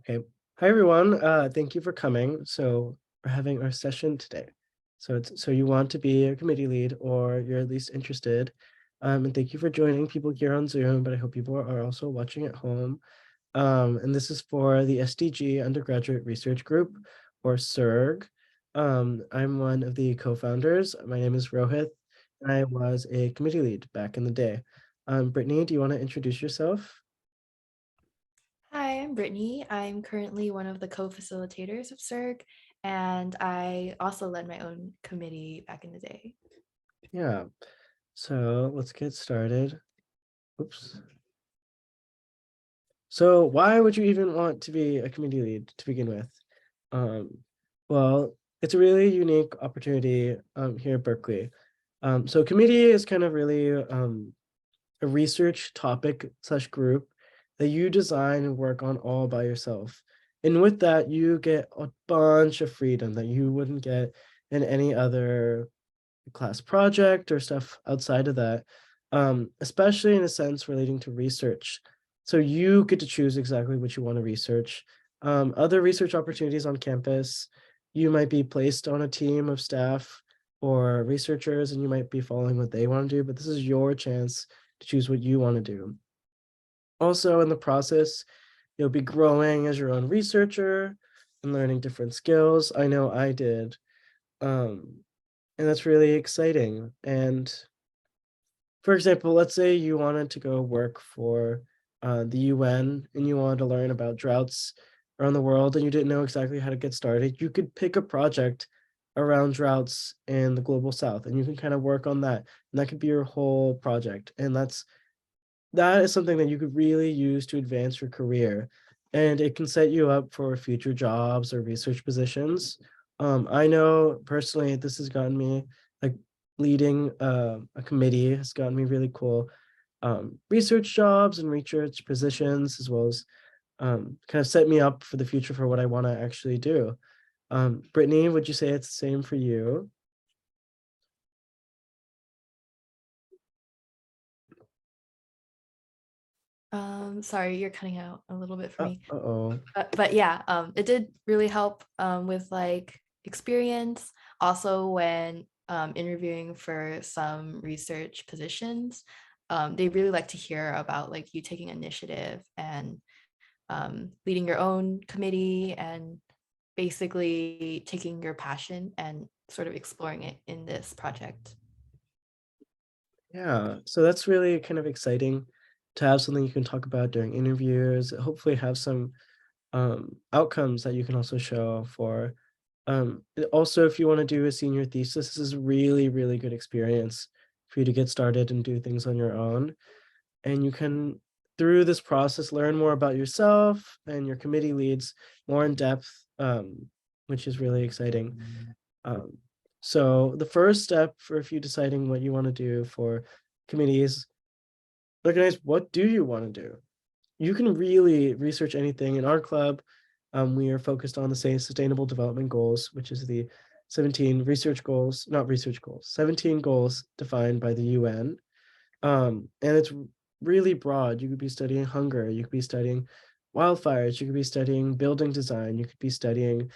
Okay. Hi, everyone. Thank you for coming. So we're having our session today. So you want to be a committee lead or you're at least interested. And thank you for joining people here on Zoom, but I hope people are also watching at home. And this is for the SDG Undergraduate Research Group, or SURG. I'm one of the co-founders. My name is Rohit, and I was a committee lead back in the day. Brittany, do you want to introduce yourself? Hi, I'm Brittany. I'm currently one of the co-facilitators of SURG, and I also led my own committee back in the day. Yeah. So let's get started. Oops. So why would you even want to be a community lead to begin with? Um, well, it's a really unique opportunity here at Berkeley. So committee is kind of really a research topic slash group that you design and work on all by yourself. And with that, you get a bunch of freedom that you wouldn't get in any other class project or stuff outside of that, especially in a sense relating to research. So you get to choose exactly what you want to research. Other research opportunities on campus, you might be placed on a team of staff or researchers and you might be following what they want to do, but this is your chance to choose what you want to do. Also in the process, you'll be growing as your own researcher and learning different skills. I know I did. Um, and that's really exciting. And for example, let's say you wanted to go work for the UN and you wanted to learn about droughts around the world and you didn't know exactly how to get started. You could pick a project around droughts in the global south and you can kind of work on that. And that could be your whole project. And that is something that you could really use to advance your career. And it can set you up for future jobs or research positions. I know personally this has gotten me like leading a committee has gotten me really cool research jobs and research positions, as well as kind of set me up for the future for what I want to actually do. Brittany, would you say it's the same for you? Sorry, you're cutting out a little bit for me. Uh-oh. But yeah, it did really help with like experience. Also, when interviewing for some research positions, they really like to hear about like you taking initiative and leading your own committee and basically taking your passion and sort of exploring it in this project. Yeah, so that's really kind of exciting to have something you can talk about during interviews, hopefully have some outcomes that you can also show for. Also, if you want to do a senior thesis, this is a really, really good experience for you to get started and do things on your own. And you can, through this process, learn more about yourself and your committee leads more in depth, which is really exciting. Um, so the first step for if you deciding what you want to do for committees, recognize what do you want to do. You can really research anything in our club. We are focused on the same sustainable development goals, which is the 17 research goals, not research goals, 17 goals defined by the UN. And it's really broad. You could be studying hunger, you could be studying wildfires, you could be studying building design, you could be studying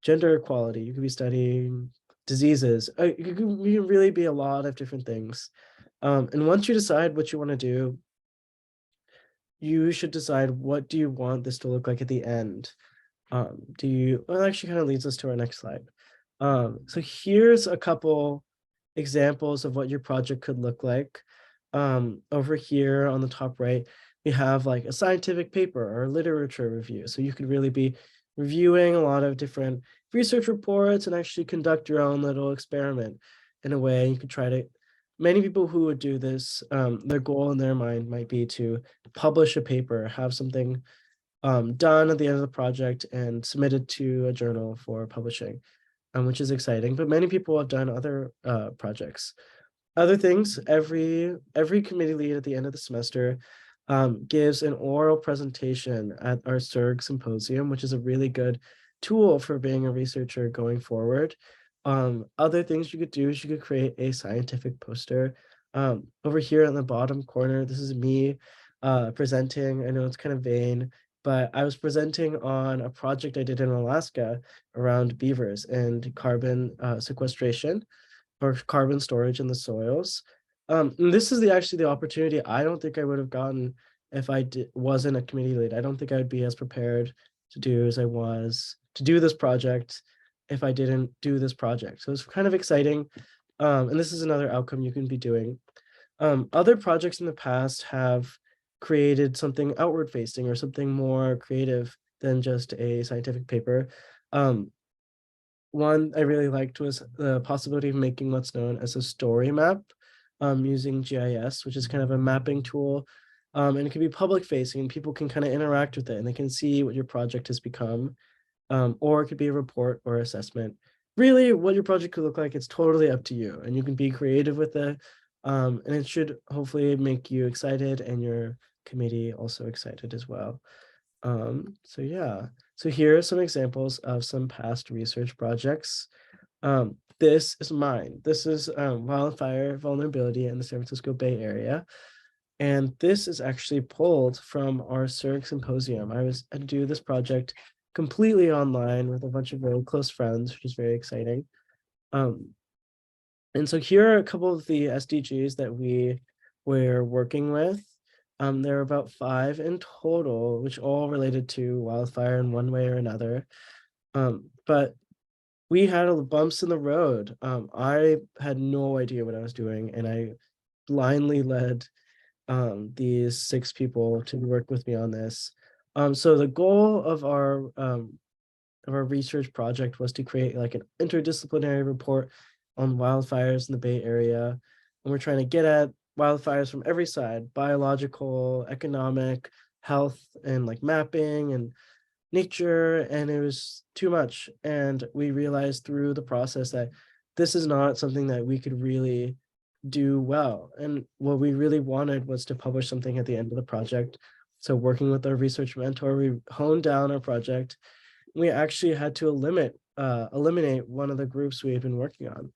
gender equality, you could be studying diseases. You can really be a lot of different things. And once you decide what you want to do, you should decide what do you want this to look like at the end. Do you, well, it actually kind of leads us to our next slide. So here's a couple examples of what your project could look like. Over here on the top right, we have like a scientific paper or a literature review. So you could really be reviewing a lot of different research reports and actually conduct your own little experiment in a way. You could try to, many people who would do this, their goal in their mind might be to publish a paper, have something done at the end of the project and submitted to a journal for publishing, which is exciting. But many people have done other projects. Other things, every committee lead at the end of the semester gives an oral presentation at our SURG symposium, which is a really good tool for being a researcher going forward. Other things you could do is you could create a scientific poster. Over here in the bottom corner, this is me presenting. I know it's kind of vain, but I was presenting on a project I did in Alaska around beavers and carbon sequestration or carbon storage in the soils. And this is actually the opportunity I don't think I would have gotten if wasn't a committee lead. I don't think I'd be as prepared to do as I was to do this project if I didn't do this project. So it's kind of exciting. And this is another outcome you can be doing. Other projects in the past have created something outward facing or something more creative than just a scientific paper. Um, One I really liked was the possibility of making what's known as a story map using GIS, which is kind of a mapping tool. And it can be public facing and people can kind of interact with it and they can see what your project has become. Or it could be a report or assessment. Really, what your project could look like, it's totally up to you, and you can be creative with it. And it should hopefully make you excited and your committee also excited as well. So yeah, so here are some examples of some past research projects. This is mine. This is wildfire vulnerability in the San Francisco Bay Area. And this is actually pulled from our SURG symposium. I had to do this project completely online with a bunch of very close friends, which is very exciting. Um, and so here are a couple of the SDGs that we were working with. There are about 5 in total, which all related to wildfire in one way or another. But we had bumps in the road. I had no idea what I was doing, and I blindly led these 6 people to work with me on this. So the goal of our research project was to create like an interdisciplinary report on wildfires in the Bay Area. And we're trying to get at wildfires from every side, biological, economic, health, and like mapping and nature. And it was too much. And we realized through the process that this is not something that we could really do well. And what we really wanted was to publish something at the end of the project. So working with our research mentor, we honed down our project. We actually had to eliminate one of the groups we had been working on.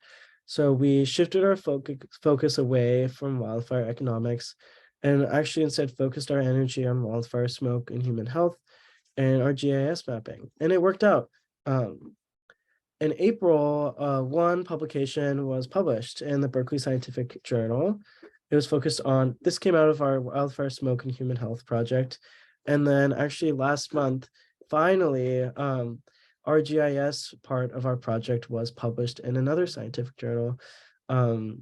So we shifted our focus away from wildfire economics and actually instead focused our energy on wildfire smoke and human health and our GIS mapping. And it worked out. Um, in April, one publication was published in the Berkeley Scientific Journal. It was focused on, this came out of our wildfire smoke and human health project. And then actually last month, finally, our GIS part of our project was published in another scientific journal. And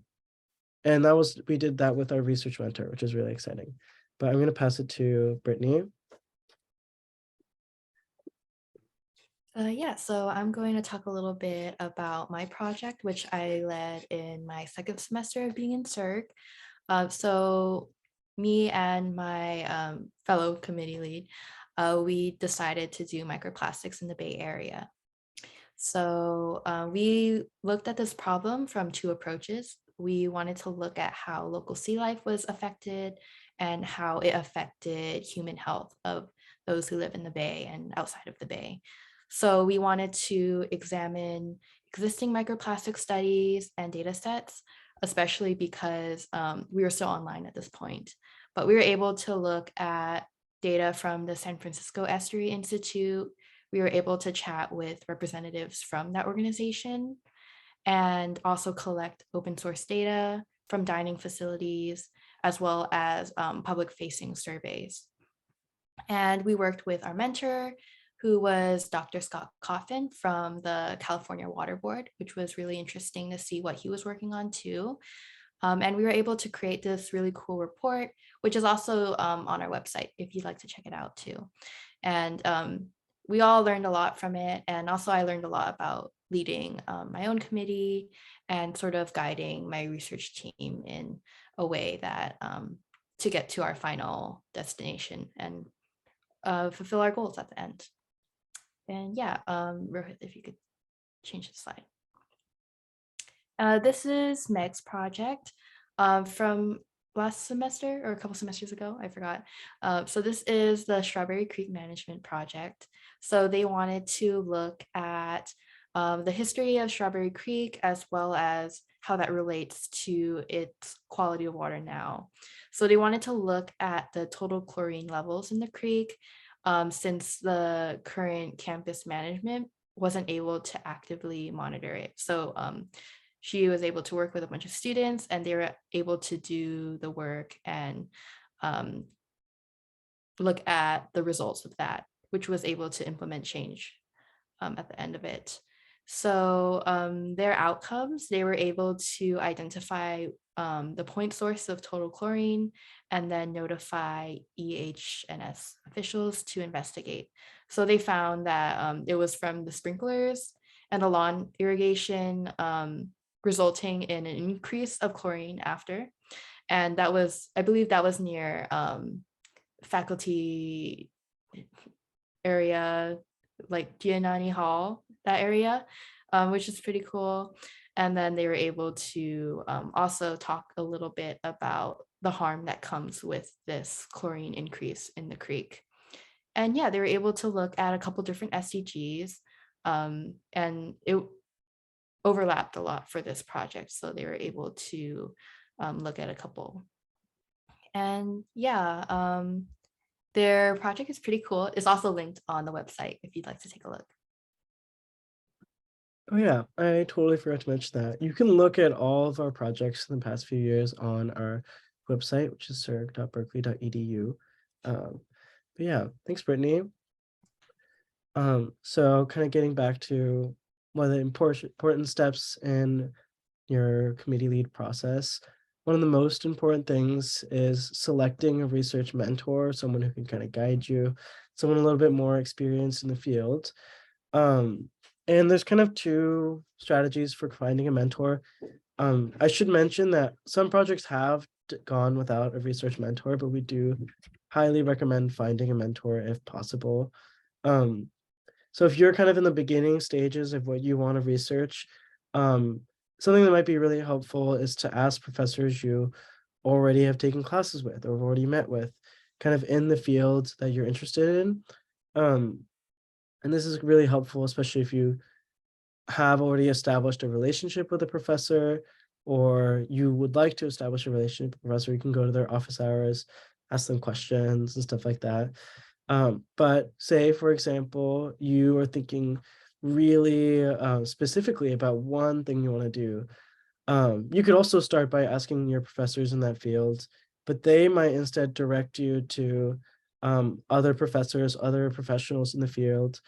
we did that with our research mentor, which is really exciting. But I'm going to pass it to Brittany. Yeah, so I'm going to talk a little bit about my project, which I led in my second semester of being in SURG. So me and my fellow committee lead, we decided to do microplastics in the Bay Area. So we looked at this problem from 2 approaches. We wanted to look at how local sea life was affected and how it affected human health of those who live in the Bay and outside of the Bay. So we wanted to examine existing microplastic studies and data sets, especially because we were still online at this point. But we were able to look at data from the San Francisco Estuary Institute. We were able to chat with representatives from that organization and also collect open source data from dining facilities, as well as public facing surveys. And we worked with our mentor, who was Dr. Scott Coffin from the California Water Board, which was really interesting to see what he was working on too. And we were able to create this really cool report, which is also on our website if you'd like to check it out too. And we all learned a lot from it. And also I learned a lot about leading my own committee and sort of guiding my research team in a way that to get to our final destination and fulfill our goals at the end. And yeah, Rohit, if you could change the slide. This is Meg's project from last semester or a couple semesters ago, I forgot. So this is the Strawberry Creek Management Project. So they wanted to look at the history of Strawberry Creek as well as how that relates to its quality of water now. So they wanted to look at the total chlorine levels in the creek, since the current campus management wasn't able to actively monitor it. So she was able to work with a bunch of students and they were able to do the work and um, look at the results of that, which was able to implement change at the end of it. So their outcomes, they were able to identify the point source of total chlorine and then notify EH&S officials to investigate. So they found that it was from the sprinklers and the lawn irrigation, resulting in an increase of chlorine after. And that was, I believe that was near faculty area, like Giannani Hall, that area, which is pretty cool. And then they were able to also talk a little bit about the harm that comes with this chlorine increase in the creek. And yeah, they were able to look at a couple different SDGs, and it overlapped a lot for this project. So they were able to look at a couple. And yeah, their project is pretty cool. It's also linked on the website if you'd like to take a look. Oh yeah, I totally forgot to mention that. You can look at all of our projects in the past few years on our website, which is surg.berkeley.edu. But yeah, thanks, Brittany. So kind of getting back to one of the important steps in your committee lead process. One of the most important things is selecting a research mentor, someone who can kind of guide you, someone a little bit more experienced in the field. Um, and there's kind of two strategies for finding a mentor. I should mention that some projects have gone without a research mentor, but we do highly recommend finding a mentor if possible. Um, so if you're kind of in the beginning stages of what you want to research, um, something that might be really helpful is to ask professors you already have taken classes with or already met with, kind of in the field that you're interested in. Um, and this is really helpful, especially if you have already established a relationship with a professor, or you would like to establish a relationship with a professor. You can go to their office hours, ask them questions and stuff like that. But say, for example, you are thinking really specifically about one thing you want to do. You could also start by asking your professors in that field, but they might instead direct you to other professors, other professionals in the field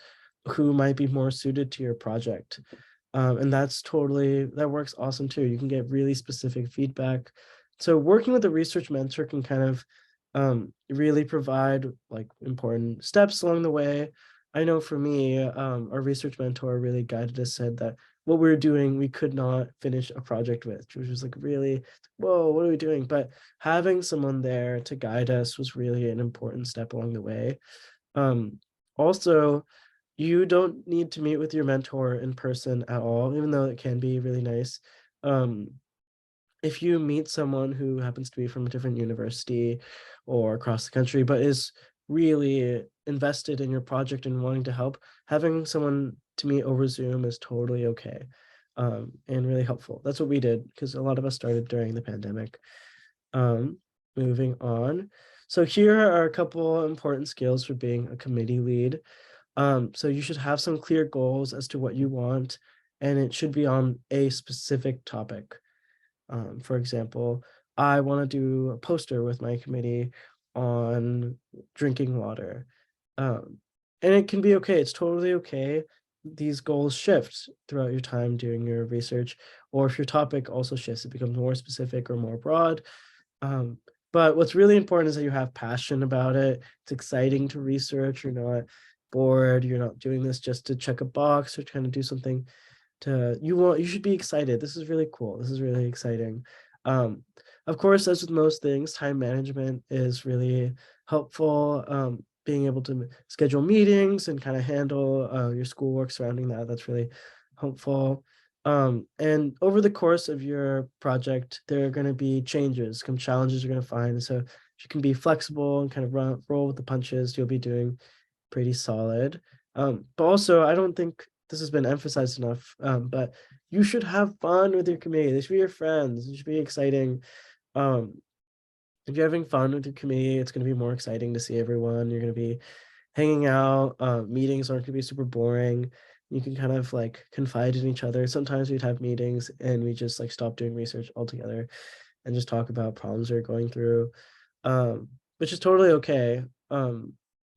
who might be more suited to your project. And that works awesome too. You can get really specific feedback. So working with a research mentor can kind of really provide like important steps along the way. I know for me, our research mentor really guided us, said that what we were doing, we could not finish a project with, which was like really, whoa, what are we doing? But having someone there to guide us was really an important step along the way. Also, you don't need to meet with your mentor in person at all, even though it can be really nice. Um, if you meet someone who happens to be from a different university or across the country, but is really invested in your project and wanting to help, having someone to meet over Zoom is totally okay, and really helpful. That's what we did because a lot of us started during the pandemic. Um, Moving on. So here are a couple important skills for being a committee lead. So you should have some clear goals as to what you want, and it should be on a specific topic. For example, I want to do a poster with my committee on drinking water. And it can be okay. It's totally okay. These goals shift throughout your time doing your research, or if your topic also shifts, it becomes more specific or more broad. Um, but what's really important is that you have passion about it. It's exciting to research. You're not bored. You're not doing this just to check a box or trying to do something you should be excited. This is really cool. This is really exciting. Um, of course, as with most things, time management is really helpful. Being able to schedule meetings and kind of handle your schoolwork surrounding that, that's really helpful. And over the course of your project, there are going to be changes, some challenges you're going to find. So if you can be flexible and kind of roll with the punches, you'll be doing pretty solid. But also, I don't think this has been emphasized enough, but you should have fun with your committee. They should be your friends. It should be exciting. If you're having fun with your committee, it's going to be more exciting to see everyone. You're going to be hanging out. Meetings aren't gonna be super boring. You can kind of like confide in each other. Sometimes we'd have meetings and we just like stop doing research altogether and just talk about problems we're going through, um, which is totally okay.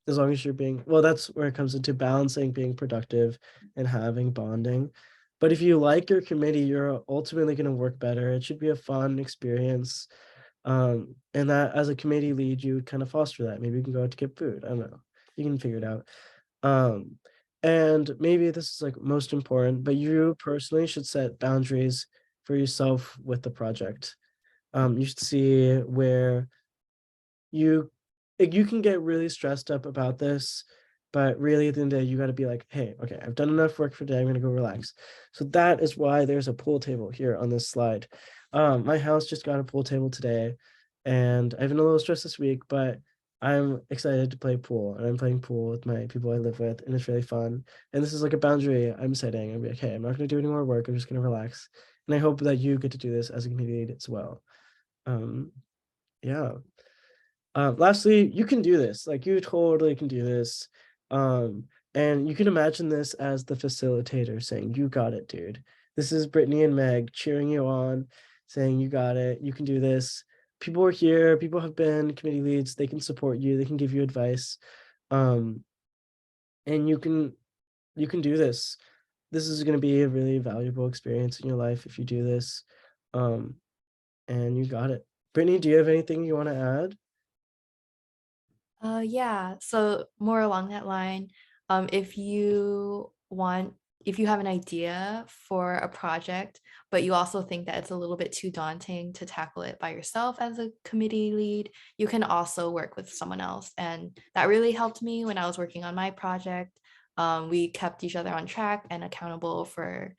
As long as you're being, well, that's where it comes into balancing being productive and having bonding. But if you like your committee, you're ultimately going to work better. It should be a fun experience. And that as a committee lead, you would kind of foster that. Maybe you can go out to get food. I don't know. You can figure it out. Um, and maybe this is like most important, but you personally should set boundaries for yourself with the project. You should see where you you can get really stressed up about this, but really at the end of the day, you got to be like, hey, okay, I've done enough work for today. I'm gonna go relax. So that is why there's a pool table here on this slide. My house just got a pool table today, and I've been a little stressed this week, but I'm excited to play pool, and I'm playing pool with my people I live with, and it's really fun. And this is like a boundary I'm setting. I'm like, hey, I'm not gonna do any more work. I'm just gonna relax, and I hope that you get to do this as a community lead as well. Um, yeah. Lastly, you can do this. Like you totally can do this. Um, and you can imagine this as the facilitator saying, "You got it, dude." This is Brittany and Meg cheering you on, saying, "You got it. You can do this." People are here. People have been committee leads. They can support you. They can give you advice. Um, and you can do this. This is going to be a really valuable experience in your life if you do this. Um, and you got it. Brittany, do you have anything you want to add? Yeah, so more along that line, if you have an idea for a project, but you also think that it's a little bit too daunting to tackle it by yourself as a committee lead, you can also work with someone else. And that really helped me when I was working on my project. We kept each other on track and accountable for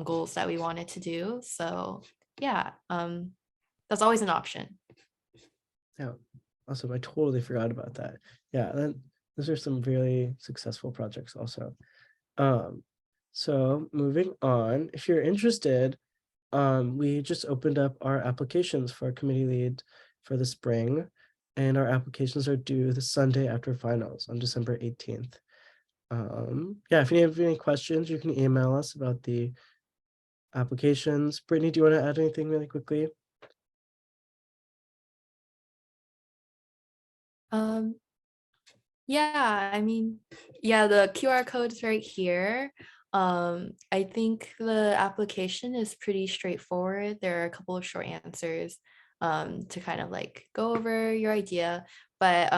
goals that we wanted to do. So yeah, that's always an option. Yeah, awesome. I totally forgot about that. Yeah, those are some really successful projects also. Um, so moving on, if you're interested, we just opened up our applications for committee lead for the spring, and our applications are due the Sunday after finals on December 18th. Yeah, if you have any questions, you can email us about the applications. Brittany, do you want to add anything really quickly? Um, Yeah, I mean, yeah, the QR code is right here. I think the application is pretty straightforward. There are a couple of short answers to kind of like go over your idea, but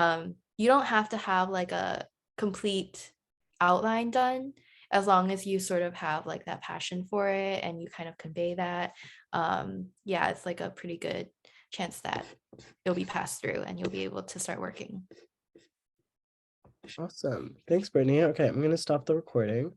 you don't have to have like a complete outline done as long as you sort of have like that passion for it and you kind of convey that. Yeah, it's like a pretty good chance that it'll be passed through and you'll be able to start working. Awesome. Thanks, Brittany. Okay, I'm going to stop the recording.